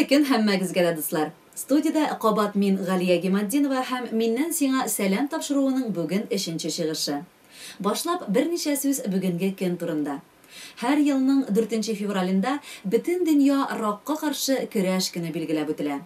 Хәерле көн һәммәгезгә дә дуслар. Студияда кабат мин Галия Гимаддинова һәм миннән сиңа сәлам тапшыруының бүген 3нче чыгышы. Башлап берничә сүз бүгенге көн турында. Һәр елның 4 февралендә бөтен дөнья ракка каршы көрәш көне билгеләп үтелә.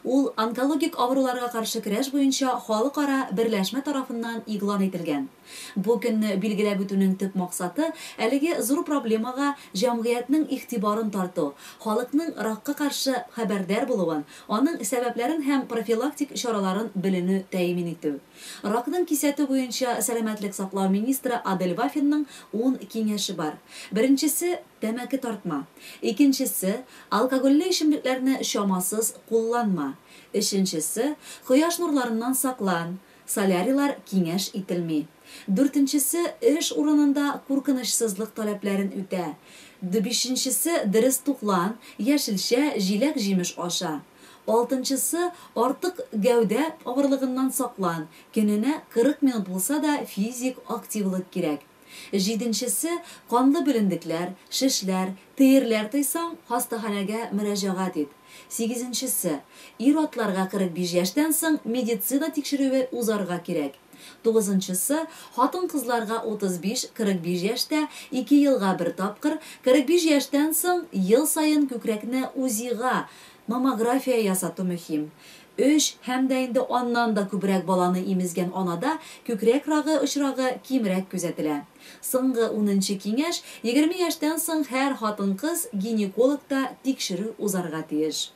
Ул онкологик авыруларга каршы көрәш буенча халыкара берләшмә тарафыннан игълан ителгән. Бу көнне билгеләп үтүнең төп максаты әлеге зур проблемага җәмгыятьнең игътибарын тарту, халыкның ракка каршы хәбәрдар булуын, аның сәбәпләрен һәм профилактик чараларын беленү тәэмин итү. Ракның кисәтү буенча сәламәтлек саклау министры Адель Вафинның 10 киңәше бар. Беренчесе тәмәке тартма. Икенчесе алкогольле эчемлекләрне чамасыз кулланма. Өченчесе кояш нурларыннан саклан. Солярилар киңәш ителми. Дүртенчесе эш урынында куркынычсызлык таләпләрен үтә. Бишенчесе дөрес туклан, яшелчә, җиләк җимеш аша. Алтынчысы артык гәүдә авырлыгыннан саклан. Көненә 40 минут булса да физик активлык кирәк. Җиденчесе канлы белендекләр, шешләр, тиерләр тыйсаң, хастаханәгә мөрәҗәгать ит. Сигезенчесе ир-атларга 45 яшьтән соң медицина тикшерүе узарга кирәк. Тугызынчысы хатын-кызларга 35-45 яшьтә 2 елга бер тапкыр, 45 яшьтән соң ел сайын күкрәкне УЗИга, маммография ясату мөһим. 3 һәм дә инде аннан да күбрәк баланы имезгән анада күкрәк рагы очрагы кимрәк күзәтелә. Соңгы 10нчы киңәш 20 яшьтән соң һәр хатын-кыз гинекологта тикшерү узарга тиеш.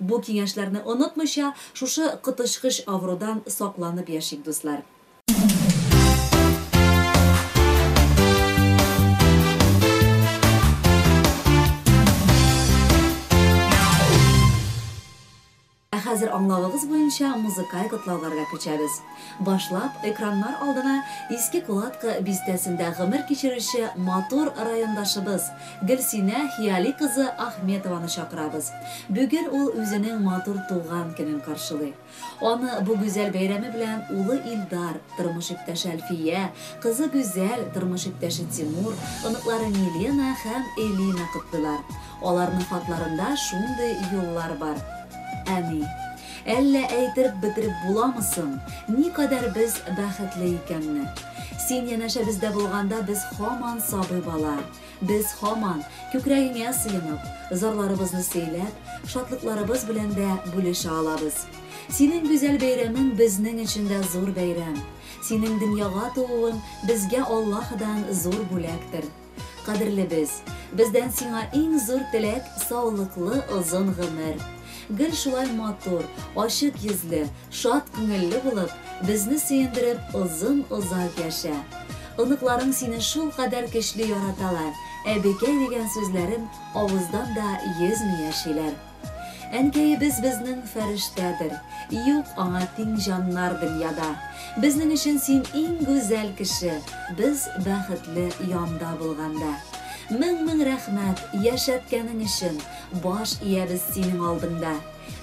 Бу киңәшләрне онытмыйча, шушы кытышкыч авырудан сакланып яшик, дуслар. Хәзер аңлавыгыз буенча музыкаль котлауларга күчәбез. Башлап экраннар алдына иске куладка бистәсендә гомер кичерүче матур райондашыбыз Гөлсинә Хияли кызы Ахметованы чакырабыз. Бүген ул үзенең матур туган көнен каршылый. Аны бу гүзәл бәйрәме белән улы Илдар, тормыш иптәше Әлфия, кызы Гүзәл, тормыш иптәше Тимур, оныклары Милена һәм Элина котлыйлар. Аларның хатларында шундый юллар бар. Әни, әллә әйтеп бетереп буламысың? Никадәр без бәхетле икәнне. Син янәшә бездә булганда без һаман сабый бала. Без һаман күкрәгеңә сыенып, зарларыбызны сөйләп, шатлыкларыбыз белән дә бүлешә алабыз. Синең гүзәл бәйрәмең безнең өчен дә зур бәйрәм. Синең дөньяга тууың безгә Аллаһдан зур бүләктер. Кадерле бездән сиңа иң зур теләк саулыклы озын гомер. Гөл шулай матур, ачык йөзле, шат күңелле булып, безне сөендереп озын-озак яшә. Оныкларың сине шул кадәр көчле яраталар, әбекәй дигән сүзләрен авыздан да йөзми яшиләр. Әнкәебез безнең фәрештәдер, юк аңа тиң җаннар дөньяда. Безнең өчен син иң гүзәл кеше, без бәхетле янда булганда. Мең рәхмәт яшәткәнең өчен, баш иябез синең алдыңда.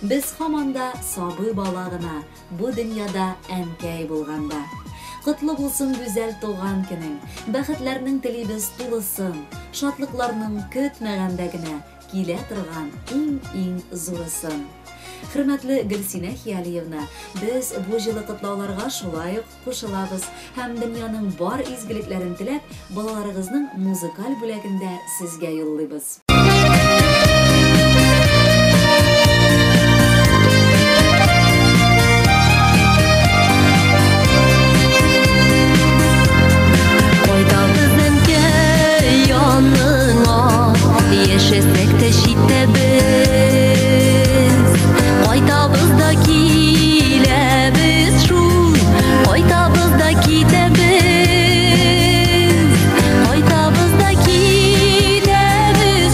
Без һаманда сабый бала гына, бу дөньяда әнкәй булганда. Котлы булсын гүзәл туган көнең, бәхетләрнең телибез тулысын, шатлыкларның көтмәгәндә генә килә торган иң зурысын. Хөрмәтле Гөлсинә Хиялиевна, без бу җылы котлауларга шулай ук кушылабыз һәм дөньяның бар изгелекләрен теләп, балаларыгызның музыкаль бүләгендә сезгә юллыйбыз. Яшәсәк тә читтәбез, кайтабыз да киләбез шул, кайтабыз да китәбез, кайтабыз да китәбез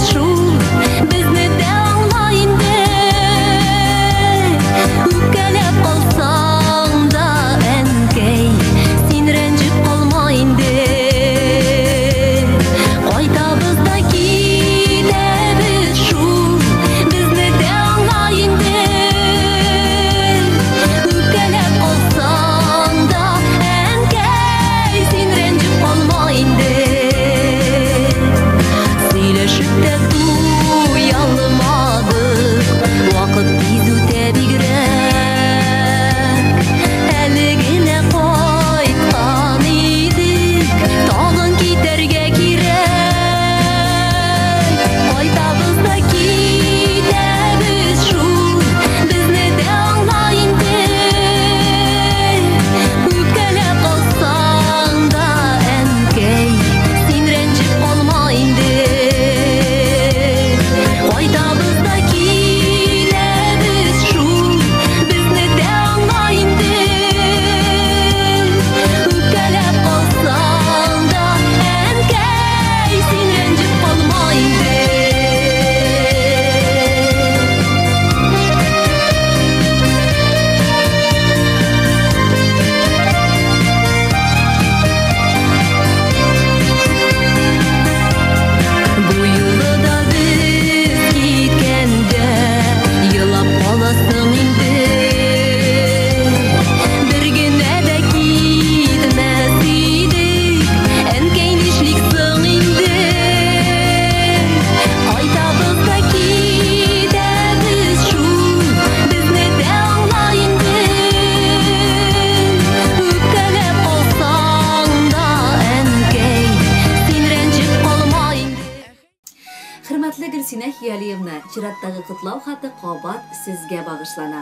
Гөлсинә Хиялиевна, чираттагы котлау хаты кабат сезгә багышлана.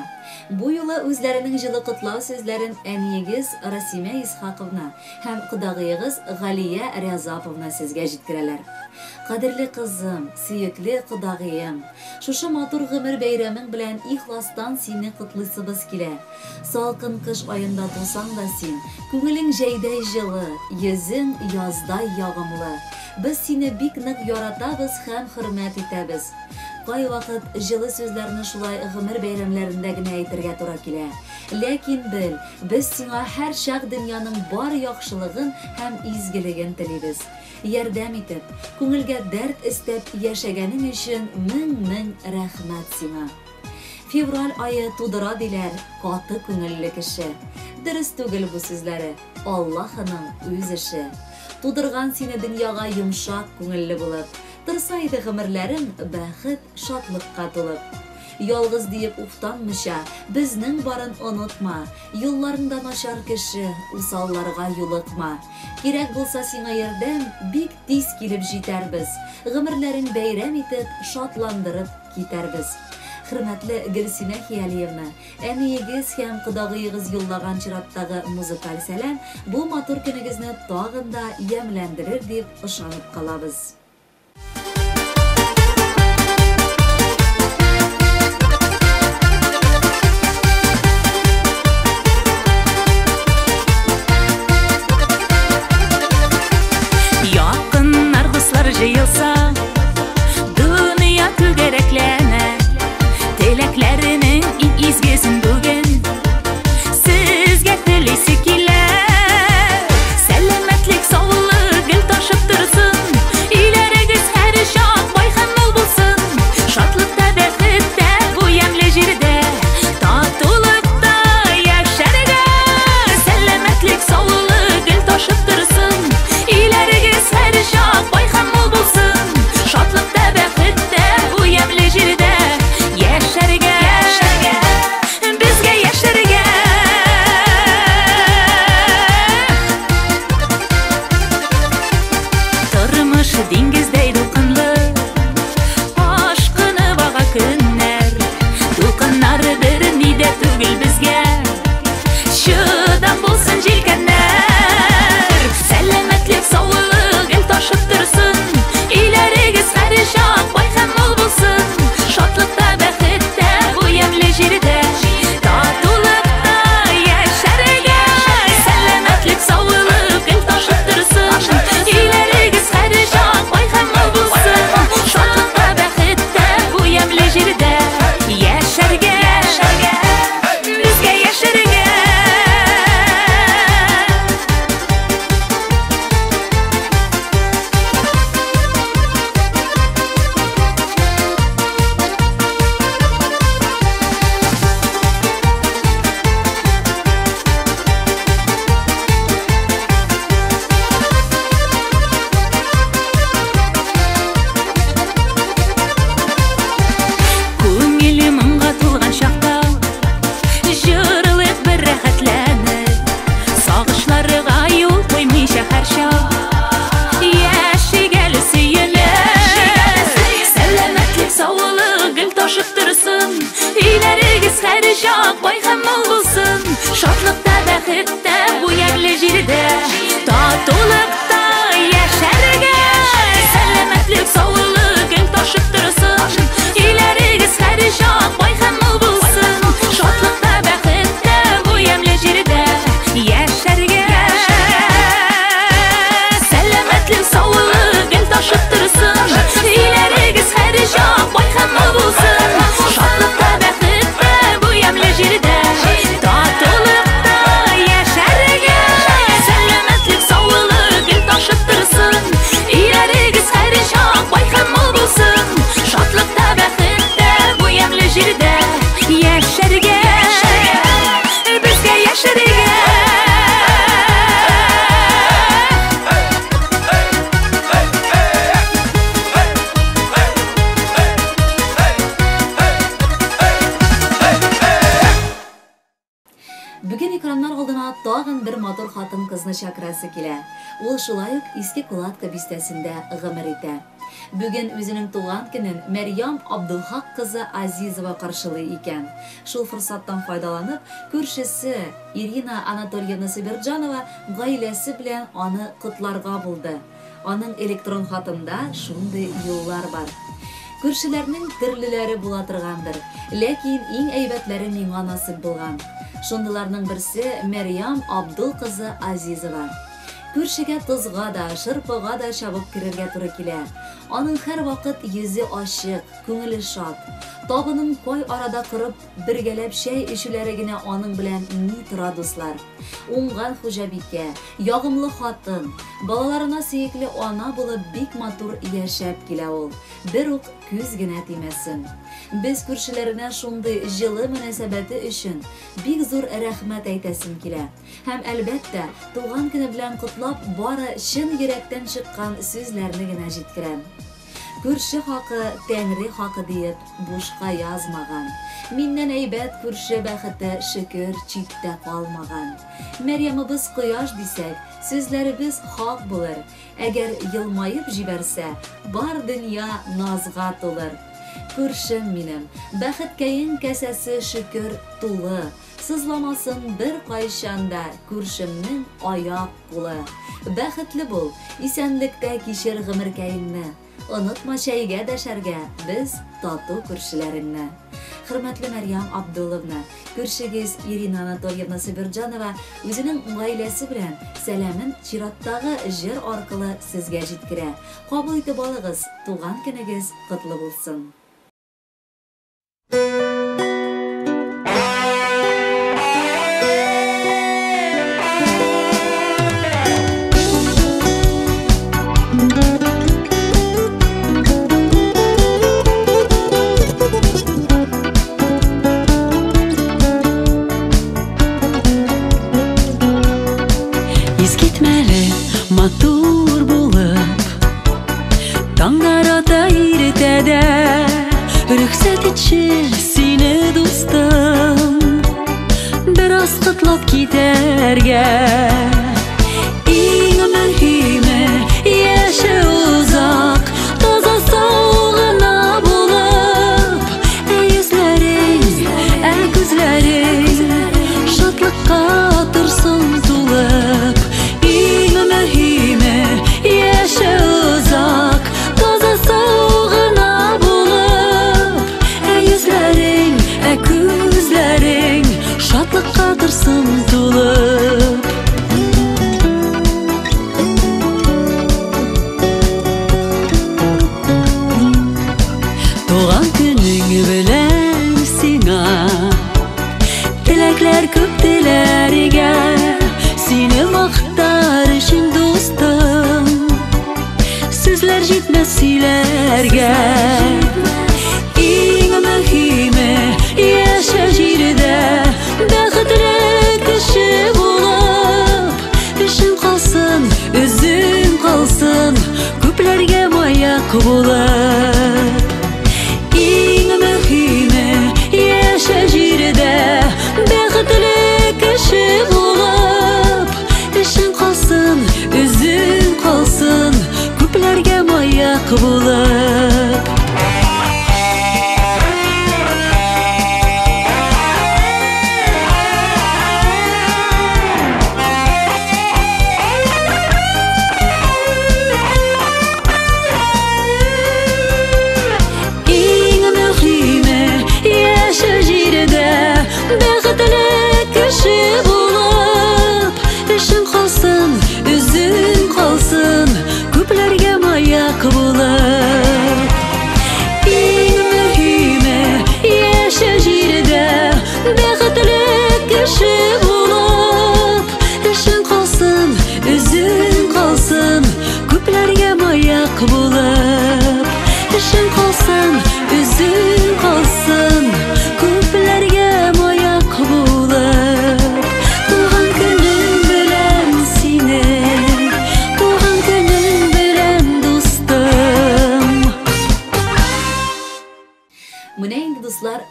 Бу юлы үзләренең җылы котлау сүзләрен әниегез Расимә Исхаковна һәм кодагыегыз Галия Рязаповна сезгә җиткерәләр. Кадерле кызым, сөекле кодагыем, шушы матур гомер бәйрәмең белән ихластан сине котлыйсыбыз килә. Салкын кыш аенда тулсаң да син, күңелең җәйдәй җылы, йөзең яздай ягымлы. Без сине бик нык яратабыз һәм хөрмәт итәбез. Кай вакыт җылы сүзләрне шулай гомер бәйрәмнәрендә генә әйтергә туры килә. Ләкин бел, без сиңа һәр чак дөньяның бар яхшылыгын һәм изгелеген телибез. Ярдәм итеп, күңелгә дәрт истәп яшәгәнең өчен мең рәхмәт сиңа. Февраль айы тудыра диләр каты күңелле кеше. Дөрес түгел бу сүзләре, Аллаһының үз эше. Тудырган сине дөньяга йомшак күңелле булып, торса иде гомерләрем бәхет, шатлыкка тулып. Ялгыз диеп уфтанмыйча, безнең барын онытма, юлларында начар кеше, усалларга юлыкма. Кирәк булса сиңа ярдәм, бик тиз килеп җитәрбез. Гомерләрен бәйрәм итеп, шатландырып китәрбез. Хөрмәтле Гөлсинә Хиялиевна, әниегез һәм кодагыегыз юллаган чираттагы музыкаль сәлам бу матур көнегезне тагын да ямьләндерер дип ышанып калабыз. Якыннар дуслар җыелса, дөнья түгәрәкләнә. Теләкләренең изгесен бүген сезгә телисе килә. Сәламәтлек, саулык гел ташып торсын, иләрегез һәр чак бай һәм мул булсын. Шатлыкта, бәхеттә, бу ямьле җирдә, татулыкта яшәргә. Сәламәтлек, саулык гел ташып торсын, иләрегез һәр чак бай һәм мул булсын. Шатлыкта, бәхеттә, бу ямьле җирдә яшәргә, безгә яшәргә. Тормыш диңгездәй дулкынлы, ашкыны бага көннәр. Дулкыннар берни дә түгел безгә, чыдам булсын җилкәннәр. Сәламәтлек, саулык гел ташып торсын, иләрегез һәр чак бай һәм мул булсын. Шатлыкта, бәхеттә, бу ямьле җирдә, татулыкта яшәргә. Сәламәтлек, саулык гел ташып торсын, иләрегез һәр чак бай һәм мул булсын. Шатлыкта, бәхеттә, бу ямьле җирдә яшәргә, безгә яшәргә. Күңеле моңга тулган чакта, җырлык бер рәхәтләнеп, сагышларга юл куймыйча һәр чак яшигәле сөенеп. Сәламәтлек, саулык гел ташып торсын, иләрегез һәр чак бай һәм мул булсын. Шатлыкта, бәхеттә, бу ямьле җирдә, татулыкта яшәргә. Сәламәтлек, саулык гел ташып торсын, иләрегез һәр чак бай һәм мул булсын. Шатлыкта, бәхеттә, бу ямьле җирдә яшәргә. Сәламәтлек, саулык гел ташып торсын, иләрегез һәр чак бай һәм мул булсын. Шатлыкта, бәхеттә, бу ямьле җирдә, татулыкта яшәргә. Сәламәтлек, саулык гел ташып торсын, иләрегез һәр чак бай һәм мул булсын. Шатлыкта, бәхеттә, бу ямьле җирдә яшәргә, безгә яшәргә. Бүген экраннар алдына тагын бер матур хатын кызны чакрасы килә. Ул шулай ук Иске Кулатка бистәсендә гомер итә. Бүген үзенең туган көнен Мәрьям Абдулхак кызы Азизова каршылый икән. Шул форсаттан файдаланып, күршесе Ирина Анатольевна Сабирҗанова гаиләсе белән аны котларга булды. Аның электрон хатында шундый юллар бар. Күршеләрнең төрлеләре була торгандыр, ләкин иң әйбәтләре миңа насыйп булган. Шундыйларның берсе Мәрьям Абдул кызы Азизова. Күршегә тозга да, шырпыга да чабып керергә туры килә. Аның һәр вакыт йөзе ачык, күңеле шат. Табының кай арада корып, бергәләп чәй эчүләре генә аның белән ни тора дуслар. Уңган хуҗабикә, ягымлы хатын, балаларына сөекле ана булып бик матур яшәп килә ул. Бер үк күз генә тимәсен. Без күршеләренә шундый җылы мөнәсәбәте өчен бик зур рәхмәт әйтәсем килә. Һәм әлбәттә, туган көне белән котлап, бары чын йөрәктән чыккан сүзләрне генә җиткерәм. Күрше хакы, Тәңре хакы диеп бушка язмаган. Миннән әйбәт күрше бәхете шөкер читтә калмаган. Мәрьямыбыз кояш дисәк, сүзләребез хак булыр. Әгәр елмаеп җибәрсә, бар дөнья назга тулыр. Күршем минем, бәхеткәең кәсәсе шөкер тулы. Сызламасын бер кайчанда күршемнең аяк кулы. Бәхетле бул, исәнлектә кичер гомеркәеңне. Онытма чәйгә дәшәргә без тату күршеләреңне. Хөрмәтле Мәрьям Абдуловна, күршегез Ирина Анатольевна Сабирҗанова үзенең гаиләсе белән сәламен чираттагы җыр аркылы сезгә җиткерә. Кабул итеп алыгыз, туган көнегез котлы булсын. Матур булып, таңдар ата иртәдә, рөхсәт итче сине дустым, бераз котлап китәргә. Иң мөһиме яше узак, таза сау гына булып, йөзләрең, күзләрең шатлыкка торсын тулып. Шатлыкка торсын тулып. Туган көнең белән сиңа теләкләр күп теләргә, сине мактар өчен дустым, сүзләр җитмәс сөйләргә. Иң мөһиме яшә җирдә, бәхетле кеше булып, өчен калсын, үзең калсын, күпләргә маяк булып. Иң мөһиме яшә җирдә, бәхетле кеше булып, өчен калсын, үзең калсын, күпләргә маяк булып.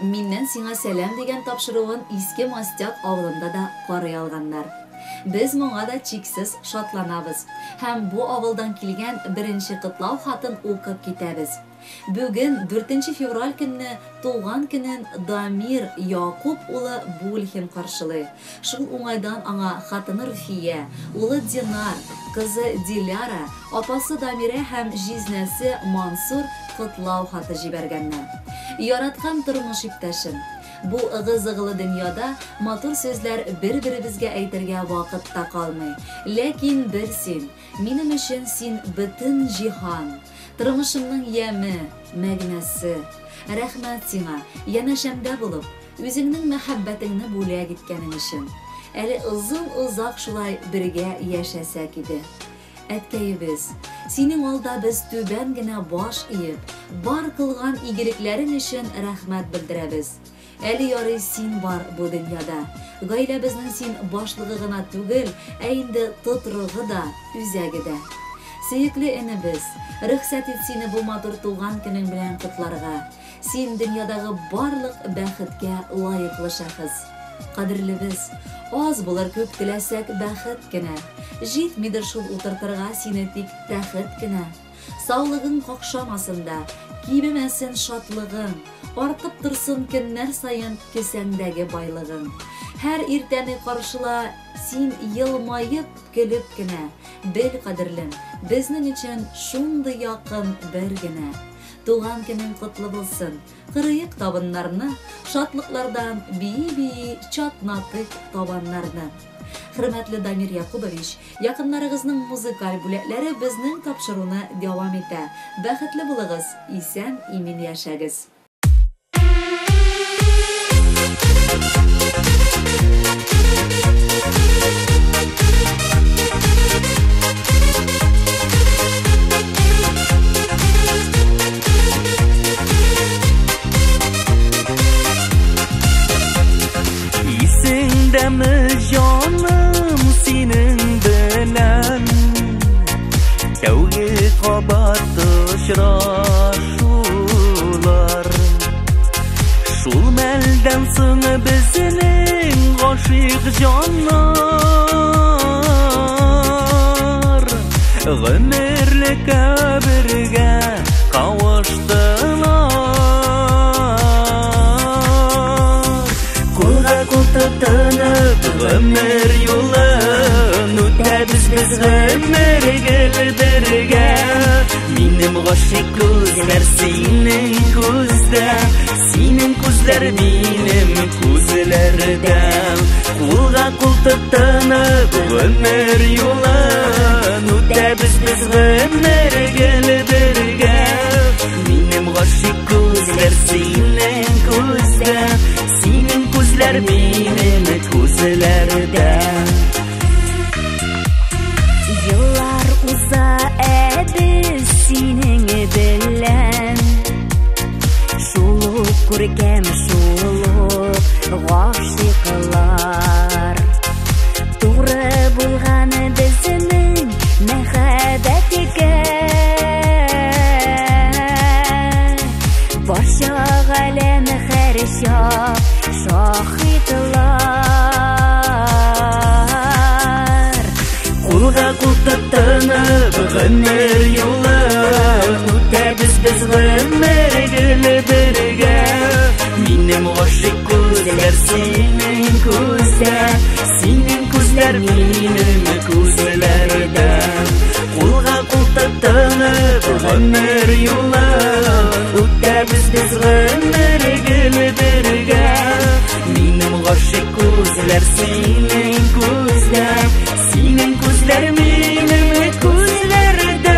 Миннән сиңа сәлам дигән тапшыруын Иске Мастяк авылында да карый алганнар. Biz моңа да чиксез шатланабыз. Һәм бу авылдан килгән беренче котлау хатын укып китәбез. Бүген 4 февраль көнне туган көнен Дамир Якуб улы Бульхин каршылый. Шул уңайдан аңа хатыны Руфия, улы Динар, кызы Диляра, апасы Дамира һәм җизнәсе Мансур котлау хаты җибәргәннәр. Яраткан тормыш иптәшем, бу ыгы-зыгылы дөньяда матур сүзләр бер-беребезгә әйтергә вакыт та калмый. Ләкин бер син, минем өчен син бөтен җиһан. Тормышымның яме, мәгънәсе. Рәхмәт сиңа, янәшәмдә булып, үзеңнең мәхәббәтеңне бүләк иткәнең өчен. Әле озак шулай бергә яшәсәк иде. Әткәйебез, синең алда без түбән генә баш иеп, бар кылган игелекләрең өчен рәхмәт белдерәбез. Әле ярый син бар бу дөньяда. Гаиләбезнең син башлыгы гына түгел, ә инде тотрыгы да, үзәге дә. Сөекле энебез, рөхсәт ит сине бу матур туган көнең белән котларга. Син дөньядагы барлык бәхеткә лаеклы шәхес. Кадерлебез, аз булыр күп теләсәк бәхет кенә. Җитмидер шул утыртырга сине тик тәхет кенә. Саулыгың какшамасында, кибемәсен шатлыгың, артып торсын көннәр саен кесәңдәге байлыгың. Һәр иртәне каршыла син елмаеп, көлеп кенә. Бел кадерлем, безнең өчен шундый якын бер генә. Туган көнең котлы булсын. Кырыйк табыннарны, шатлыклардан бии-бии чатнатык табаннарны. Хөрмәтле Дамир Якубович, якыннарыгызның музыкаль бүләкләре безнең тапшыруны дәвам итә. Бәхетле булыгыз, исән имин яшәгез. Canım senin bilen Tevgi kabattı şuraşular Şul melden sını bizinin aşık canlar Ömürlük birge kavuştular Kulga kul tutunub ömür yolun Ötəbiz biz ömür gülbirge Minim g'ashik ko'zlar sening ko'zda Sening ko'zlar minim ko'zlarda Kulga kul tutunub ömür yolun Ötəbiz biz ömür gülbirge Minim g'ashik ko'zlar sening ko'zda Sening ko'zlar minim ko'zlarda Yıllar uza biz sening bilan Şuluq ko'rkam şuluq g'oshiqlar To'g'ri bo'lgan bizning muhabbatiga Barcha alam xarsha şahidlar Kulga kul tutunub ömür yolun Ötəbiz biz ömür gülbirge Minim g'ashik ko'zlar sening ko'zda Sening ko'zlar minim ko'zlarda Kulga kul tutunub ömür yolun Ötəbiz biz ömür gülbirge Minim g'ashik ko'zlar sening ko'zda Sening ko'zlar minim ko'zlarda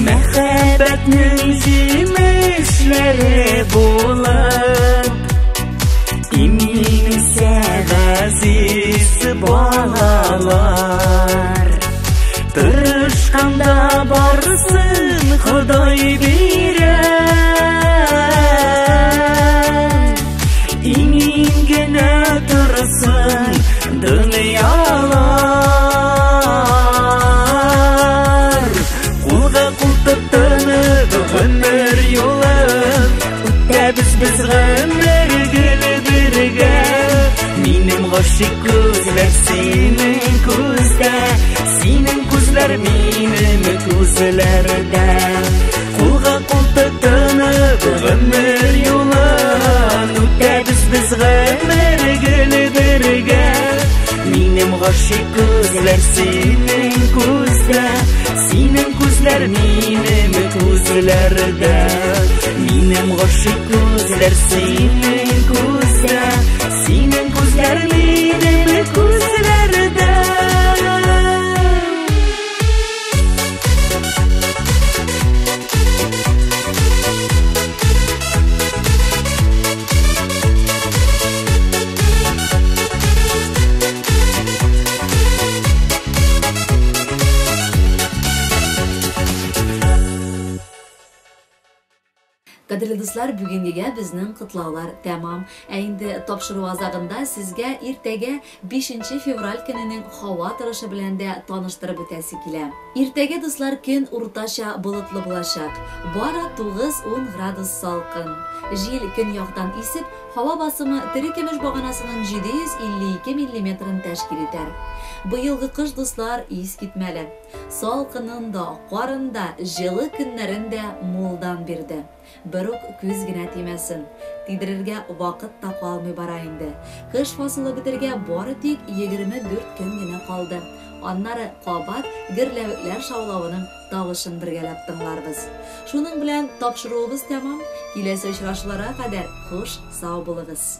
Muhabbatning jimishleri bo'lib İminsə aziz balalar Tırışqanda barsın Xudoy birer İmingine tursun күзләр минем күзләрдә. Кулга кул тотынып гомер юлын үтәбез без гомер гөле бергә. Минем гашык күзләр синең күздә, синең күзләр минем күзләрдә. Минем гашык күзләр синең күздә, синең күзләр минем күзләрдә. Кадерле дуслар, бүгенгегә безнең котлаулар тәмам. Инде тапшыру азагында сезгә иртәгә 5 февраль көненең һава торышы белән дә таныштырып үтәсе килә. Иртәгә дуслар көн уртача болытлы булачак. Бары 9-10 градус салкын. Җил көньяктан исеп, һава басымы Терекемеш баганасының 752 мм тәшкил итәр. Быелгы кыш дуслар ис китмәле. Салкынында, карында, җылы көннәрендә мулдан бирде. Бер үк күз генә тимәсен. Тидерергә вакыт та калмый бара инде. Кыш фасылы бетергә бары тик 24 көн генә калды. Аннары кабат гөрләвекләр шаулавының тавышын бергәләп тыңларбыз. Шуның белән тапшыруыбыз тәмам. Киләсе очрашуларга кадәр хуш, сау булыгыз.